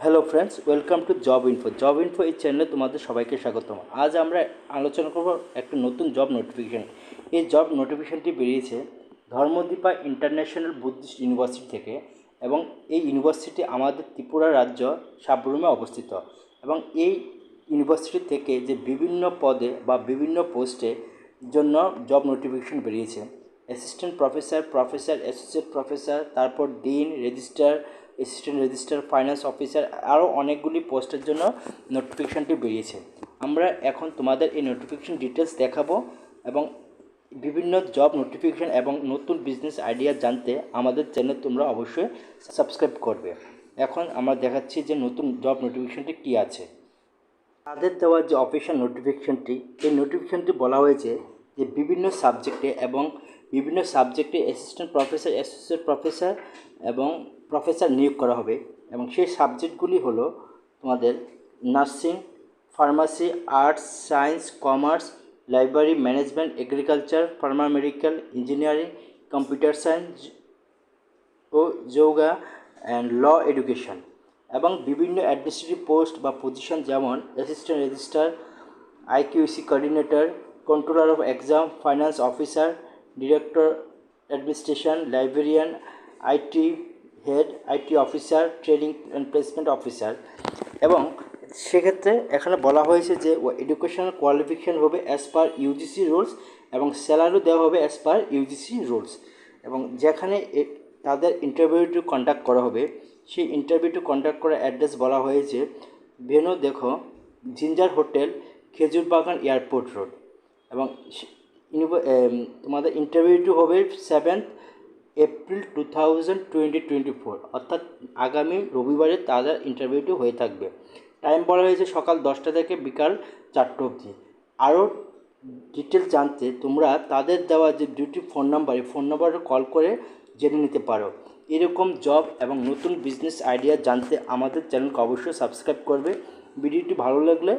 Hello friends, welcome to job info. Job info এই চ্যানেলে তোমাদের সবাইকে স্বাগতম। আজ আমরা আলোচনা করব একটা নতুন জব নোটিফিকেশান। এই জব নোটিফিকেশানটি বেরিয়েছে ধর্মদীপা ইন্টারন্যাশনাল বুদ্ধিস্ট ইউনিভার্সিটি থেকে, এবং এই ইউনিভার্সিটি আমাদের ত্রিপুরা রাজ্য সাবরুমে অবস্থিত। এবং এই ইউনিভার্সিটি থেকে যে বিভিন্ন পদে বা বিভিন্ন পোস্টে জন্য জব নোটিফিকেশান বেরিয়েছে, assistant professor, professor, associate professor, তারপর dean, registrar, assistant registrar, finance officer, আরও অনেকগুলি পোস্টের জন্য নোটিফিকেশানটি বেরিয়েছে। আমরা এখন তোমাদের এই নোটিফিকেশান ডিটেলস দেখাবো, এবং বিভিন্ন জব নোটিফিকেশান এবং নতুন বিজনেস আইডিয়া জানতে আমাদের চ্যানেল তোমরা অবশ্যই সাবস্ক্রাইব করবে। এখন আমরা দেখাচ্ছি যে নতুন জব নোটিফিকেশানটি কী আছে। তাদের দেওয়া যে অফিসিয়াল নোটিফিকেশানটি, এই নোটিফিকেশানটি বলা হয়েছে যে বিভিন্ন সাবজেক্টে অ্যাসিস্ট্যান্ট প্রফেসর, অ্যাসোসিয়েট প্রফেসর এবং প্রফেসর নিয়োগ করা হবে। এবং সেই সাবজেক্টগুলি হলো তোমাদের nursing, pharmacy, arts, science, commerce, library management, agriculture, paramedical, engineering, computer science ও যোগা অ্যান্ড ল এডুকেশন। এবং বিভিন্ন অ্যাডমিনিস্ট্রেটিভ পোস্ট বা পজিশন যেমন assistant registrar, IQC coordinator, controller of exam, finance officer, director administration, librarian, IT head, IT officer, training and placement officer. এবং সেক্ষেত্রে এখানে বলা হয়েছে যে এডুকেশনাল কোয়ালিফিকেশান হবে অ্যাজ পার ইউজিসি রুলস, এবং স্যালারিও দেওয়া হবে অ্যাজ পার ইউজিসি রুলস। এবং যেখানে তাদের ইন্টারভিউটি কন্ডাক্ট করা হবে, সেই ইন্টারভিউটি কন্ডাক্ট করার অ্যাড্রেস বলা হয়েছে ভেনু দেখো ginger hotel, Khejurbagan airport road. এবং তোমাদের ইন্টারভিউটি হবে 7 এপ্রিল 2024, অর্থাৎ আগামী রবিবারে তাদের ইন্টারভিউটি হয়ে থাকবে। টাইম বলা হয়েছে সকাল 10টা থেকে বিকাল 4টা অবধি। আরও ডিটেলস জানতে তোমরা তাদের দেওয়া যে দুটি ফোন নাম্বার, এই ফোন নাম্বারে কল করে জেনে নিতে পারো। এরকম জব এবং নতুন বিজনেস আইডিয়া জানতে আমাদের চ্যানেলকে অবশ্যই সাবস্ক্রাইব করবে। ভিডিওটি ভালো লাগলে